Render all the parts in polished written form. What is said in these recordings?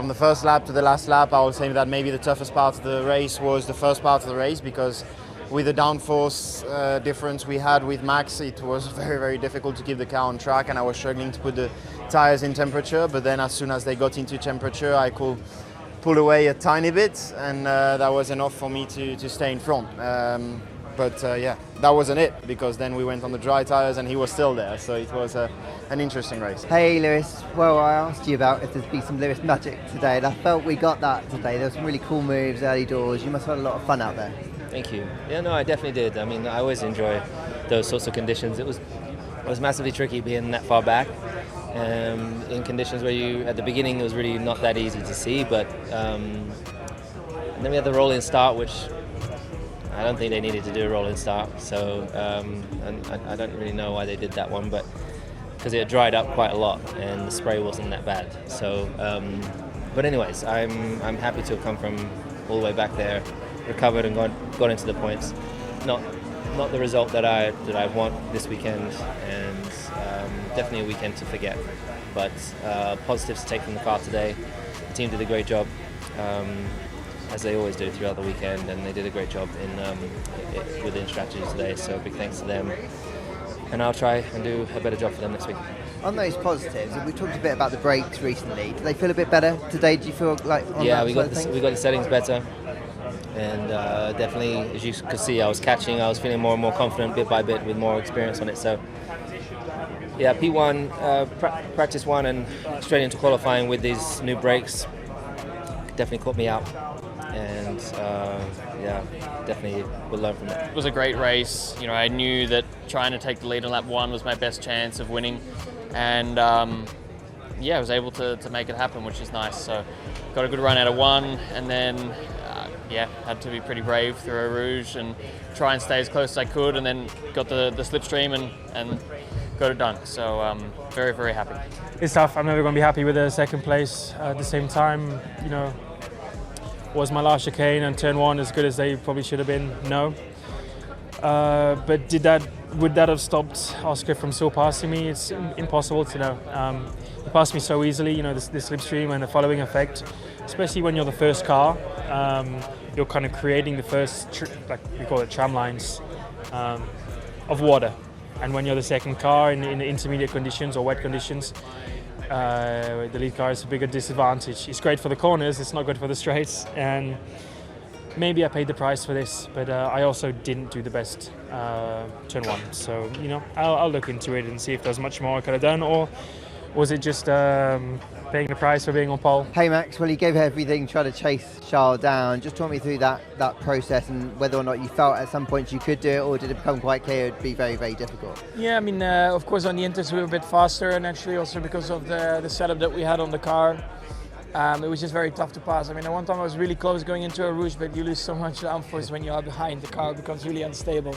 From the first lap to the last lap, I would say that maybe the toughest part of the race was the first part of the race, because with the downforce difference we had with Max, it was very, very difficult to keep the car on track, and I was struggling to put the tires in temperature. But then as soon as they got into temperature, I could pull away a tiny bit, and that was enough for me to stay in front. But that wasn't it, because then we went on the dry tires and he was still there, so it was an interesting race. Hey Lewis, well, I asked you about if there'd be some Lewis magic today, and I felt we got that today. There were some really cool moves early doors. You must have had a lot of fun out there. Thank you. Yeah, no, I definitely did. I mean, I always enjoy those sorts of conditions. It was massively tricky being that far back, in conditions where at the beginning it was really not that easy to see, but and then we had the rolling start, which I don't think they needed to do a rolling start, so and I don't really know why they did that one, but because it had dried up quite a lot and the spray wasn't that bad. So, but anyways, I'm happy to have come from all the way back there, recovered and got into the points. Not the result that I want this weekend, and definitely a weekend to forget. But positives to take from the car today. The team did a great job, as they always do throughout the weekend, and they did a great job within strategy today. So big thanks to them, and I'll try and do a better job for them next week. On those positives, we talked a bit about the brakes recently. Do they feel a bit better today? Do you feel like on yeah, that we got the settings better. And definitely, as you could see, I was feeling more and more confident bit by bit with more experience on it. So yeah, P1, practice one, and straight into qualifying with these new brakes definitely caught me out. And definitely will learn from it. It was a great race. You know, I knew that trying to take the lead on lap one was my best chance of winning, and I was able to make it happen, which is nice. So got a good run out of one, and then had to be pretty brave through Eau Rouge and try and stay as close as I could, and then got the slipstream and got it done. So very, very happy. It's tough. I'm never going to be happy with the second place. At the same time, was my last chicane and turn one as good as they probably should have been? No. But would that have stopped Oscar from still passing me? It's impossible to know. He passed me so easily, the slipstream and the following effect, especially when you're the first car. You're kind of creating the first, we call it tram lines, of water. And when you're the second car in intermediate conditions or wet conditions, the lead car is a bigger disadvantage. It's great for the corners, it's not good for the straights. And maybe I paid the price for this, but I also didn't do the best turn one. So, I'll look into it and see if there's much more I could have done, or was it just paying the price for being on pole? Hey Max, well, you gave everything, tried to chase Charles down. Just talk me through that process and whether or not you felt at some points you could do it, or did it become quite clear it would be very, very difficult? Yeah, I mean, of course on the inters we were a bit faster, and actually also because of the setup that we had on the car. It was just very tough to pass. I mean, at one time I was really close going into a Rouge, but you lose so much downforce when you are behind. The car becomes really unstable,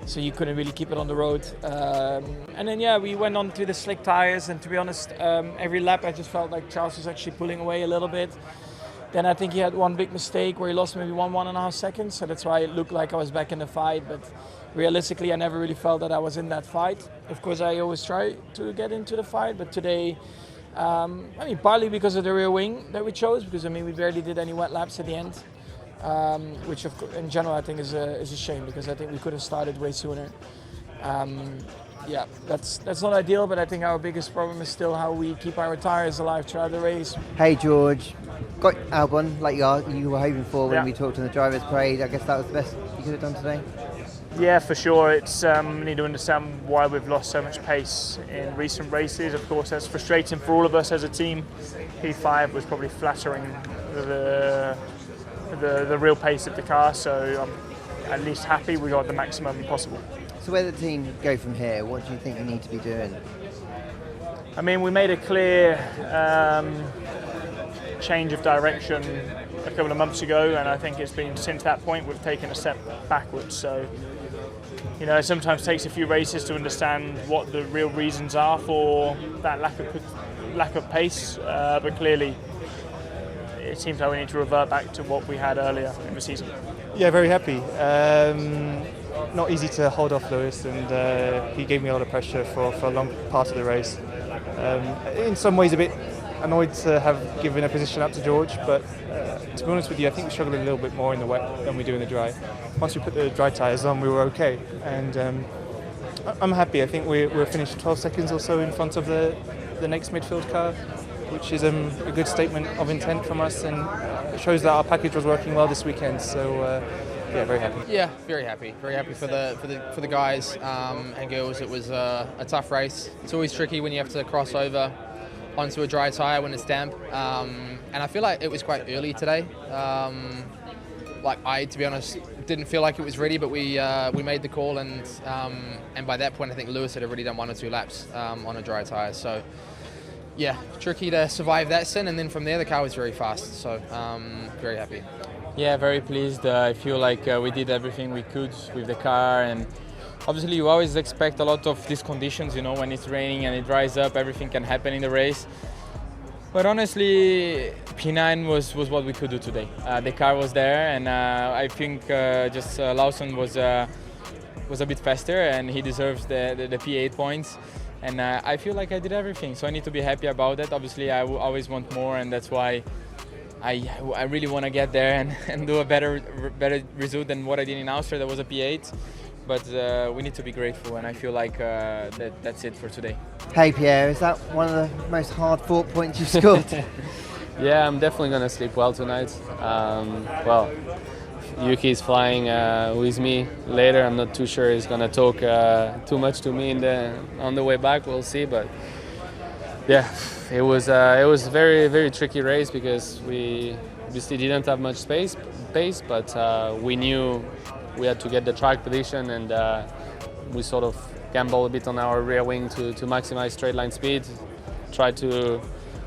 so you couldn't really keep it on the road. And then we went on to the slick tires, and to be honest, every lap I just felt like Charles was actually pulling away a little bit. Then I think he had one big mistake where he lost maybe 1.5 seconds, so that's why it looked like I was back in the fight, but realistically I never really felt that I was in that fight. Of course I always try to get into the fight, but today partly because of the rear wing that we chose, because we barely did any wet laps at the end, which of course, in general I think is a shame, because I think we could have started way sooner. That's not ideal, but I think our biggest problem is still how we keep our tires alive throughout the race. Hey George, got Albon like you were hoping for when we talked on the driver's parade. I guess that was the best you could have done today? Yeah, for sure. It's we need to understand why we've lost so much pace in recent races. Of course, that's frustrating for all of us as a team. P5 was probably flattering the real pace of the car, so I'm at least happy we got the maximum possible. So where the team go from here? What do you think you need to be doing? I mean, we made a clear change of direction a couple of months ago, and I think it's been since that point we've taken a step backwards. So, it sometimes takes a few races to understand what the real reasons are for that lack of pace, but clearly it seems like we need to revert back to what we had earlier in the season. Yeah, very happy. Not easy to hold off Lewis, and he gave me a lot of pressure for a long part of the race. In some ways a bit annoyed to have given a position up to George, but to be honest with you, I think we struggled a little bit more in the wet than we do in the dry. Once we put the dry tyres on, we were okay, and I'm happy. I think we're finished 12 seconds or so in front of the next midfield car, which is a good statement of intent from us, and it shows that our package was working well this weekend. So yeah, very happy. Yeah, very happy for the guys and girls. It was a tough race. It's always tricky when you have to cross over onto a dry tyre when it's damp, and I feel like it was quite early today. To be honest, didn't feel like it was ready, but we made the call, and by that point I think Lewis had already done 1 or 2 laps on a dry tyre. So yeah, tricky to survive that sin, and then from there the car was very fast. So very happy. Yeah, very pleased. I feel like we did everything we could with the car, and obviously you always expect a lot of these conditions, when it's raining and it dries up, everything can happen in the race. But honestly, P9 was what we could do today. The car was there, and I think Lawson was a bit faster, and he deserves the P8 points. And I feel like I did everything, so I need to be happy about that. Obviously, I always want more, and that's why I really want to get there and do a better result than what I did in Austria. That was a P8, but we need to be grateful, and I feel like that's it for today. Hey Pierre, is that one of the most hard-fought points you've scored? Yeah, I'm definitely going to sleep well tonight. Yuki is flying with me later. I'm not too sure he's going to talk too much to me on the way back. We'll see, but yeah, it was a very, very tricky race because we obviously didn't have much pace, but we knew we had to get the track position, and we sort of gambled a bit on our rear wing to maximize straight line speed, try to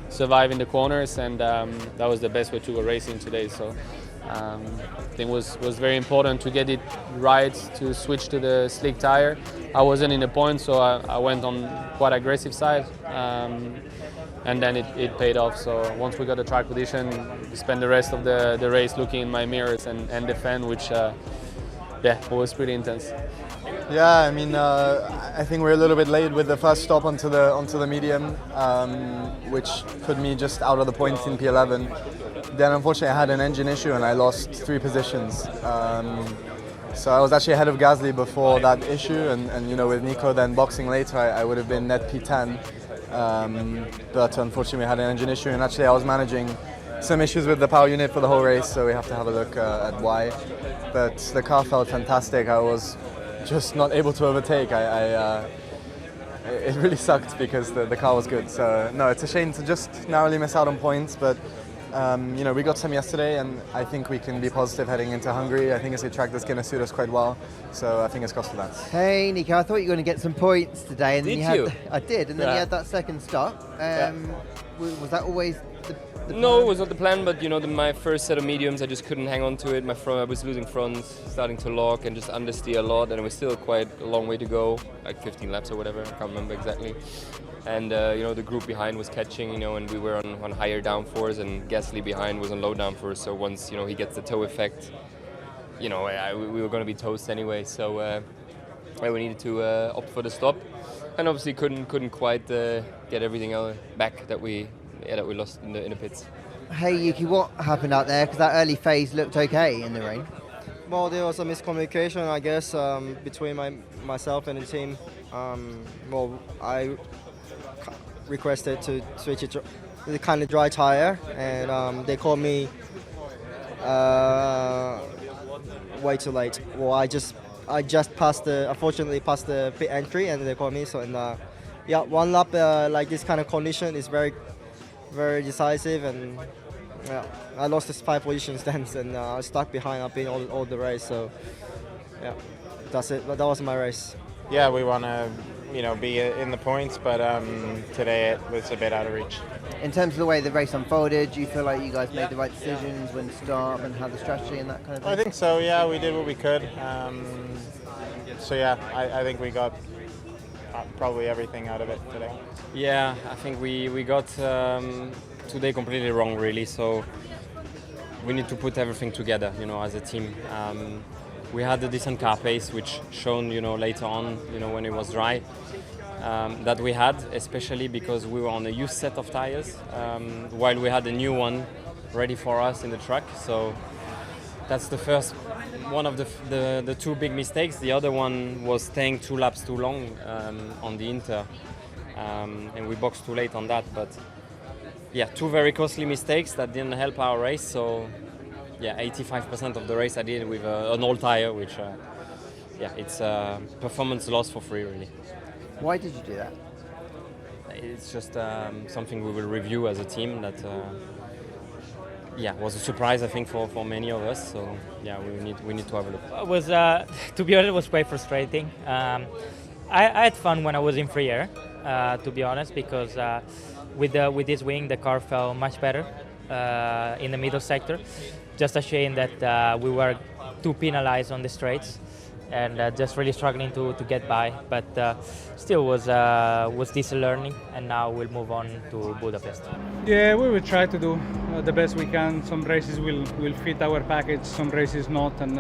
survive in the corners, and that was the best way to go racing today. So I think it was very important to get it right, to switch to the slick tire. I wasn't in the point, so I went on quite aggressive side, and then it paid off. So once we got the track position, we spent the rest of the race looking in my mirrors and defend, which was pretty intense. Yeah, I mean, I think we're a little bit late with the first stop onto the medium, which put me just out of the points in P11. Then unfortunately I had an engine issue and I lost 3 positions. So I was actually ahead of Gasly before that issue, and with Nico then boxing later, I would have been net P10. But unfortunately we had an engine issue, and actually I was managing some issues with the power unit for the whole race, so we have to have a look at why. But the car felt fantastic. I was just not able to overtake. It really sucked because the car was good. So no, it's a shame to just narrowly miss out on points, but we got some yesterday, and I think we can be positive heading into Hungary. I think it's a track that's going to suit us quite well, so I think it's crossed for that. Hey Nico, I thought you were going to get some points today, and Did then you? I did, and then you had that second stop. Was that always the plan? No, it was not the plan, but my first set of mediums, I just couldn't hang on to it. I was losing front, starting to lock and just understeer a lot, and it was still quite a long way to go, like 15 laps or whatever, I can't remember exactly. And the group behind was catching, and we were on higher downforce, and Gasly behind was on low downforce. So once he gets the toe effect, we were going to be toast anyway. So we needed to opt for the stop, and obviously couldn't quite get everything back that we lost in the pits. Hey Yuki, what happened out there? Because that early phase looked okay in the rain. Well, there was a miscommunication, I guess, between myself and the team. I requested to switch it to the kind of dry tire, and they called me way too late. Well, I just unfortunately passed the pit entry, and they called me. So one lap like this kind of condition is very, very decisive, and I lost 5 positions then, and I was stuck behind. I've been all the race, so yeah, that's it. But that was my race. Yeah, we want to be in the points, but today it was a bit out of reach. In terms of the way the race unfolded, do you feel like you guys made the right decisions when to start and had the strategy and that kind of thing? I think so, yeah, we did what we could. I think we got probably everything out of it today. Yeah, I think we got today completely wrong, really. So we need to put everything together, as a team. We had a decent car pace, which shown, later on, when it was dry. that we had, especially because we were on a used set of tires, while we had a new one ready for us in the truck. So that's the first one of the two big mistakes. The other one was staying 2 laps too long on the Inter, and we boxed too late on that. But yeah, 2 very costly mistakes that didn't help our race. So yeah, 85% of the race I did with an old tire, which it's a performance loss for free, really. Why did you do that? It's just something we will review as a team. That was a surprise, I think, for many of us. So yeah, we need to have a look. It was, to be honest, it was quite frustrating. I had fun when I was in free air, to be honest, because with this wing the car felt much better in the middle sector. Just a shame that we were too penalized on the straights and just really struggling to get by. But still was this a learning, and now we'll move on to Budapest. Yeah, we will try to do the best we can. Some races will fit our package, some races not, and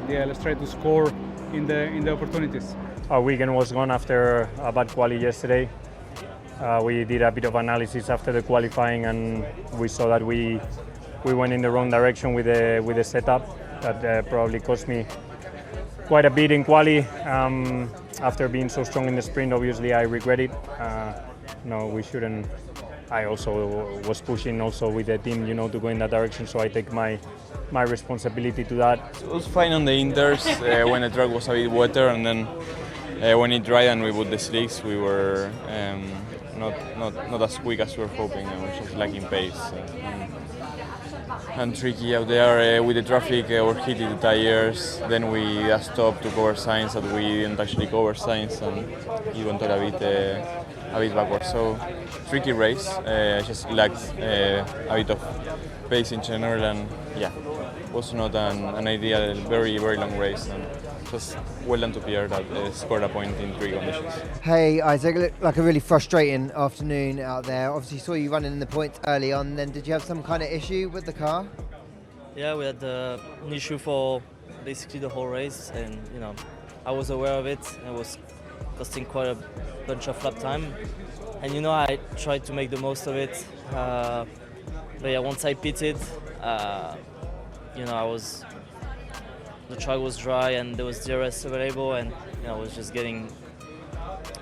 let's try to score in the opportunities. Our weekend was gone after a bad quali yesterday. We did a bit of analysis after the qualifying, and we saw that we went in the wrong direction with the setup. That probably cost me quite a bit in quali. After being so strong in the sprint, obviously I regret it. No, we shouldn't. I also was pushing also with the team, to go in that direction. So I take my responsibility to that. It was fine on the Inters when the track was a bit wetter, and then when it dried and we put the slicks, we were not as quick as we were hoping, and we were just lacking pace. And tricky out there with the traffic, we're hitting the tires. Then we stopped to cover signs that we didn't actually cover signs, and it went a bit backwards. So tricky race. Just lacked a bit of pace in general, and was not an ideal, very long race. And just well done to Pierre that scored a point in 3 conditions. Hey Isaac, it looked like a really frustrating afternoon out there. Obviously saw you running in the points early on, then did you have some kind of issue with the car? Yeah, we had an issue for basically the whole race, and I was aware of it. It was costing quite a bunch of lap time, and I tried to make the most of it. But yeah, once I pitted, the track was dry and there was DRS available, and I was just getting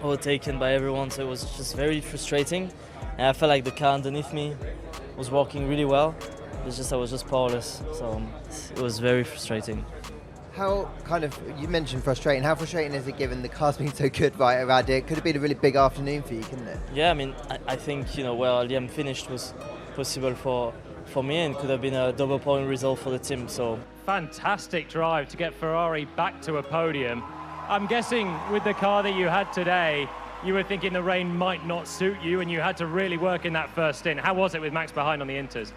overtaken by everyone, so it was just very frustrating. And I felt like the car underneath me was working really well. I was just powerless, so it was very frustrating. How you mentioned frustrating, how frustrating is it given the car's been so good right around here? It could have been a really big afternoon for you, couldn't it? Yeah, I think where Liam finished was possible for me, and could have been a double point result for the team. So fantastic drive to get Ferrari back to a podium. I'm guessing with the car that you had today, you were thinking the rain might not suit you, and you had to really work in that first stint. How was it with Max behind on the Inters?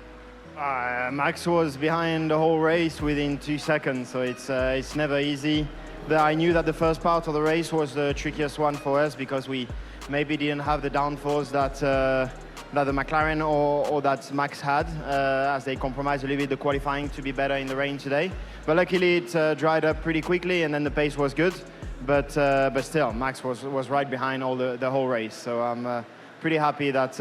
Max was behind the whole race within 2 seconds, so it's never easy. I knew that the first part of the race was the trickiest one for us, because we maybe didn't have the downforce that the McLaren or that Max had, as they compromised a little bit the qualifying to be better in the rain today. But luckily it dried up pretty quickly, and then the pace was good. But still, Max was right behind all the whole race. So I'm pretty happy that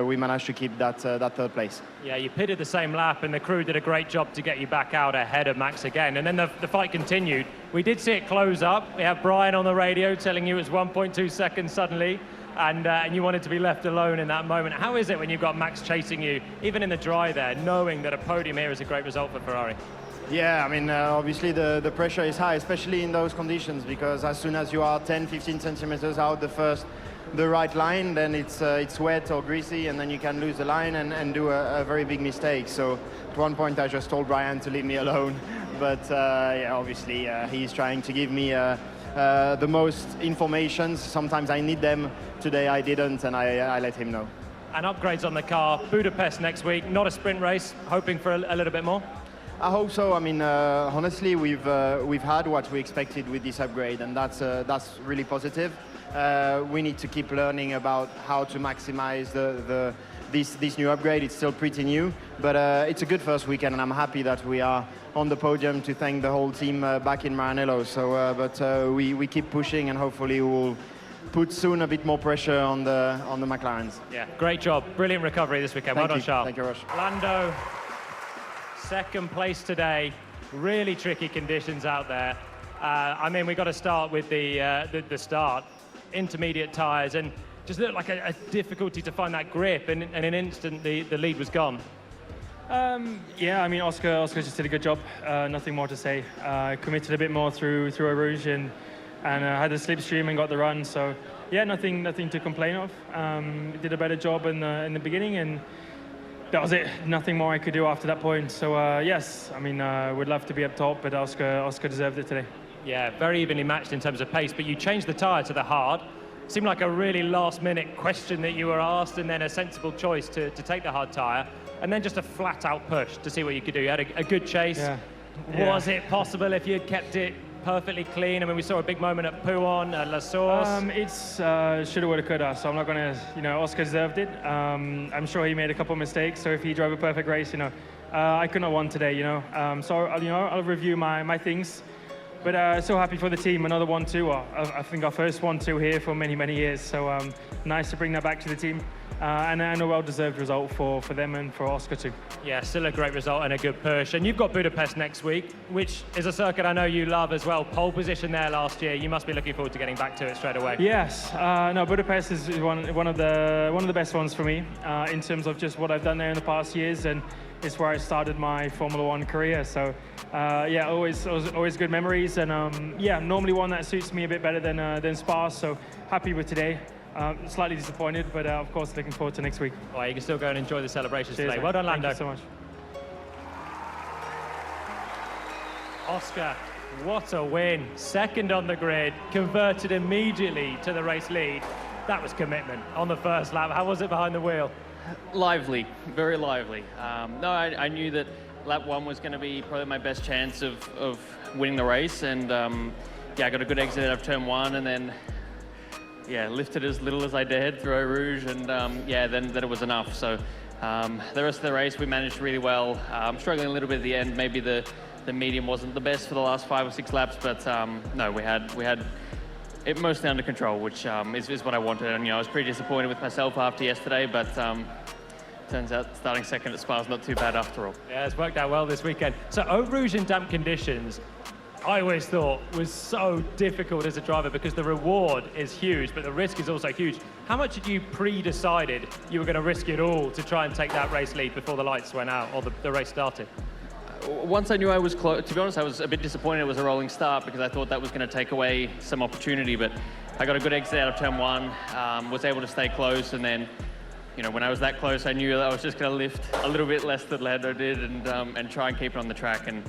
we managed to keep that 3rd place. Yeah, you pitted the same lap, and the crew did a great job to get you back out ahead of Max again. And then the fight continued. We did see it close up. We have Brian on the radio telling you it was 1.2 seconds suddenly, and you wanted to be left alone in that moment. How is it when you've got Max chasing you, even in the dry there, knowing that a podium here is a great result for Ferrari? Yeah, obviously the pressure is high, especially in those conditions, because as soon as you are 10-15 centimeters out the right line, then it's wet or greasy, and then you can lose the line and do a very big mistake. So at one point I just told Brian to leave me alone, but obviously he's trying to give me the most information. Sometimes I need them. Today I didn't, and I let him know. And upgrades on the car. Budapest next week, not a sprint race, hoping for a little bit more? I hope so. Honestly, we've had what we expected with this upgrade, and that's really positive. We need to keep learning about how to maximize this new upgrade. It's still pretty new, but it's a good first weekend, and I'm happy that we are on the podium to thank the whole team back in Maranello. So, we keep pushing, and hopefully we'll put soon a bit more pressure on the McLarens. Yeah, great job. Brilliant recovery this weekend. Well done, Charles. Thank you, Rush. Lando, second place today. Really tricky conditions out there. I mean, we got to start with the start. Intermediate tyres, and just looked like a difficulty to find that grip, and in an instant the lead was gone. Yeah, I mean, Oscar just did a good job. Nothing more to say. Committed a bit more through Eau Rouge and had the slipstream and got the run. So yeah, nothing to complain of. Did a better job in the beginning, and that was it. Nothing more I could do after that point. So yes, I mean, would love to be up top, but Oscar deserved it today. Yeah, very evenly matched in terms of pace, but you changed the tyre to the hard. Seemed like a really last-minute question that you were asked, and then a sensible choice to take the hard tyre, and then just a flat-out push to see what you could do. You had a good chase. Yeah. Was it possible if you had kept it perfectly clean? I mean, we saw a big moment at Podium, at La Source. It's shoulda, woulda, coulda. So I'm not gonna, Oscar deserved it. I'm sure he made a couple of mistakes. So if he drove a perfect race, I couldn't have won today. So I'll review my things. But so happy for the team, another 1-2. I think our first 1-2 here for many, many years. So nice to bring that back to the team. And a well-deserved result for them and for Oscar too. Yeah, still a great result and a good push. And you've got Budapest next week, which is a circuit I know you love as well. Pole position there last year. You must be looking forward to getting back to it straight away. Yes, no, Budapest is one of the best ones for me in terms of just what I've done there in the past years, and it's where I started my Formula One career. So yeah, always good memories, and yeah, normally one that suits me a bit better than Spa. So happy with today. Slightly disappointed, but of course looking forward to next week. Well, you can still go and enjoy the celebrations Cheers, today. mate. Well done, Lando. Thank you so much. Oscar, what a win. Second on the grid, converted immediately to the race lead. That was commitment on the first lap. How was it behind the wheel? Lively, very lively. No, I knew that lap one was going to be probably my best chance of winning the race, and yeah, I got a good exit out of turn one, and then yeah, lifted as little as I dared through Eau Rouge, and yeah, then it was enough. So the rest of the race we managed really well. Struggling a little bit at the end. Maybe the medium wasn't the best for the last 5 or 6 laps, but no, we had it mostly under control, which is what I wanted. And I was pretty disappointed with myself after yesterday, but turns out starting second at Spa is not too bad after all. Yeah, it's worked out well this weekend. So Eau Rouge in damp conditions, I always thought was so difficult as a driver because the reward is huge, but the risk is also huge. How much had you pre-decided you were going to risk it all to try and take that race lead before the lights went out or the race started? Once I knew I was close, to be honest, I was a bit disappointed it was a rolling start because I thought that was going to take away some opportunity, but I got a good exit out of turn one, was able to stay close, and then when I was that close, I knew that I was just going to lift a little bit less than Lando did and try and keep it on the track. And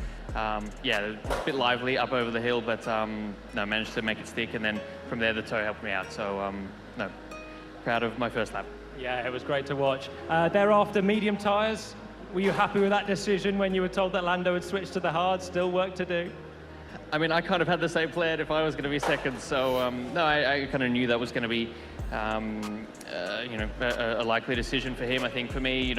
yeah, a bit lively up over the hill, but no, managed to make it stick, and then from there the tow helped me out. So no, proud of my first lap. Yeah, it was great to watch. Thereafter, medium tyres. Were you happy with that decision when you were told that Lando had switched to the hard? Still work to do? I mean, I kind of had the same plan if I was going to be second, so no, I kind of knew that was going to be a likely decision for him. I think for me,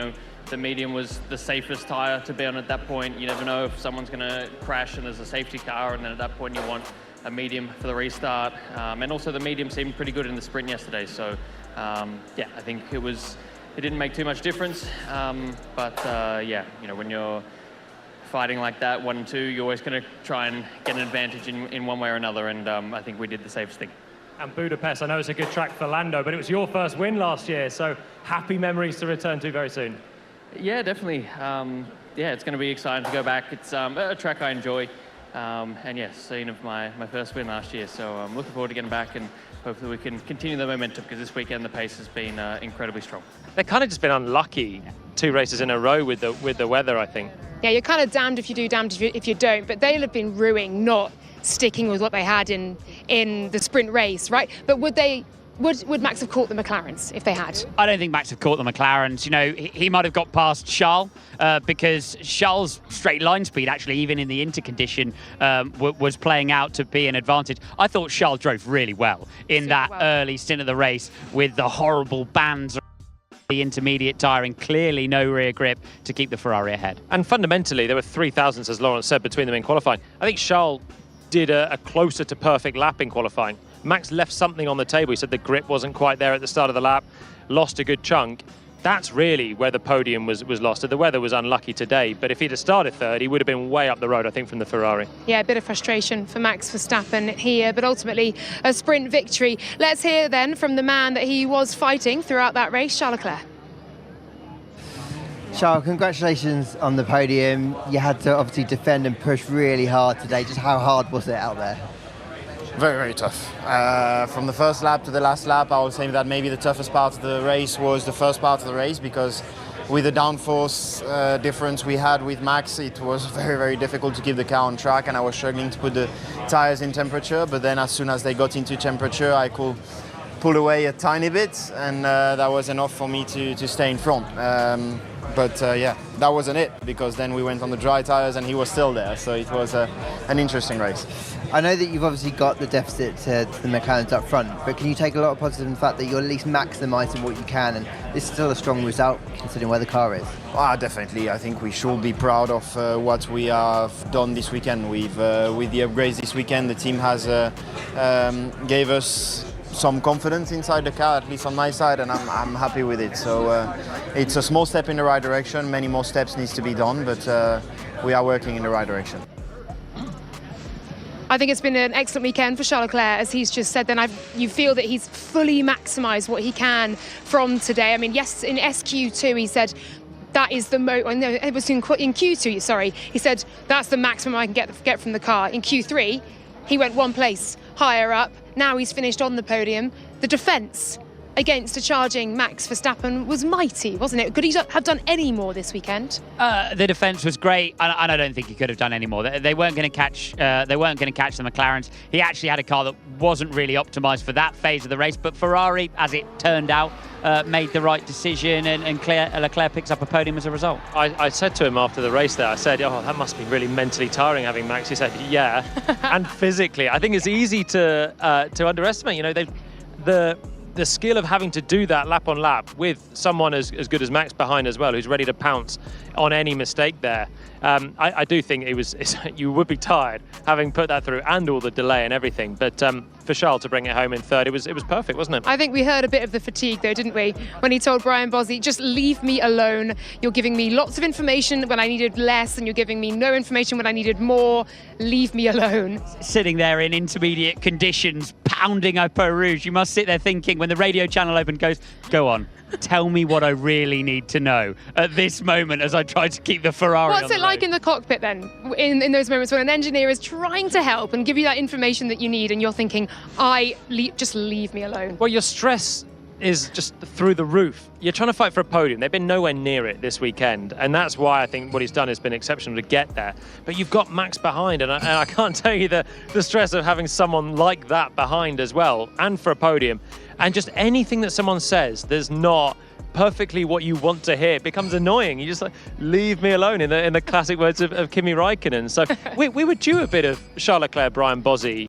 the medium was the safest tyre to be on at that point. You never know if someone's going to crash and there's a safety car, and then at that point you want a medium for the restart. And also the medium seemed pretty good in the sprint yesterday, so yeah, I think it didn't make too much difference. But yeah, when you're fighting like that, 1 and 2, you're always going to try and get an advantage in one way or another, and I think we did the safest thing. And Budapest, I know it's a good track for Lando, but it was your first win last year, so happy memories to return to very soon. Yeah, definitely. Yeah, it's going to be exciting to go back. It's a track I enjoy, and yes, scene of my first win last year, so I'm looking forward to getting back, and hopefully we can continue the momentum, because this weekend the pace has been incredibly strong. They've kind of just been unlucky 2 races in a row with the weather, I think. Yeah, you're kind of damned if you do, damned if you don't, but they'll have been ruining not sticking with what they had in the sprint race, right? But would Max have caught the McLarens if they had? I don't think Max have caught the McLarens. He might have got past Charles because Charles' straight line speed, actually, even in the intercondition, was playing out to be an advantage. I thought Charles drove really well in early stint of the race with the horrible bands, the intermediate tyring, clearly no rear grip to keep the Ferrari ahead. And fundamentally, there were 3 thousandths, as Laurent said, between them in qualifying. I think Charles did a closer to perfect lap in qualifying Max left something on the table. He said the grip wasn't quite there at the start of the lap, lost a good chunk. That's really where the podium was lost. The weather was unlucky today, but if he'd have started third, he would have been way up the road, I think, from the Ferrari. Yeah, a bit of frustration for Max Verstappen here, but ultimately a sprint victory. Let's hear then from the man that he was fighting throughout that race, Charles Leclerc. Charles, congratulations on the podium. You had to obviously defend and push really hard today. Just how hard was it out there? Very, very tough. From the first lap to the last lap, I would say that maybe the toughest part of the race was the first part of the race, because with the downforce difference we had with Max, it was very, very difficult to keep the car on track, and I was struggling to put the tires in temperature. But then as soon as they got into temperature, I could pull away a tiny bit, and that was enough for me to stay in front. But yeah, that wasn't it, because then we went on the dry tires and he was still there. So it was an interesting race. I know that you've obviously got the deficit to the McLarens up front, but can you take a lot of positive in the fact that you're at least maximising what you can, and this is still a strong result considering where the car is? Definitely. I think we should be proud of what we have done this weekend. With the upgrades this weekend, the team has gave us some confidence inside the car, at least on my side, and I'm happy with it. So it's a small step in the right direction. Many more steps needs to be done, but we are working in the right direction. I think it's been an excellent weekend for Charles Leclerc, as he's just said. Then you feel that he's fully maximised what he can from today. I mean, yes, in SQ2 he said that is the no, it was in Q2. Sorry, he said that's the maximum I can get from the car. In Q3, he went one place higher up. Now he's finished on the podium. The defence against a charging Max Verstappen was mighty, wasn't it? Could he have done any more this weekend? The defence was great, and I don't think he could have done any more. They weren't going to catch. They weren't going to catch the McLarens. He actually had a car that wasn't really optimised for that phase of the race. But Ferrari, as it turned out, made the right decision, and Leclerc picks up a podium as a result. I said to him after the race there, I said, "Oh, that must be really mentally tiring having Max." He said, "Yeah," and physically, I think it's easy to underestimate. You know, the skill of having to do that lap on lap with someone as good as Max behind as well, who's ready to pounce on any mistake there. I do think you would be tired having put that through, and all the delay and everything. But for Charles to bring it home in third, it was perfect, wasn't it? I think we heard a bit of the fatigue though, didn't we? When he told Brian Bossie, just leave me alone. You're giving me lots of information when I needed less, and you're giving me no information when I needed more. Leave me alone. Sitting there in intermediate conditions, pounding a Eau Rouge, you must sit there thinking, when the radio channel open goes, go on, tell me what I really need to know at this moment as I try to keep the Ferrari What's on the it like in the cockpit then, in those moments when an engineer is trying to help and give you that information that you need, and you're thinking, just leave me alone? Well, your stress is just through the roof. You're trying to fight for a podium. They've been nowhere near it this weekend, and that's why I think what he's done has been exceptional to get there. But you've got Max behind, and I can't tell you the stress of having someone like that behind as well, and for a podium. And just anything that someone says there's not perfectly what you want to hear, it becomes annoying. You just like, leave me alone, in the classic words of Kimi Räikkönen. So we were due a bit of Charles Leclerc, Brian Bossie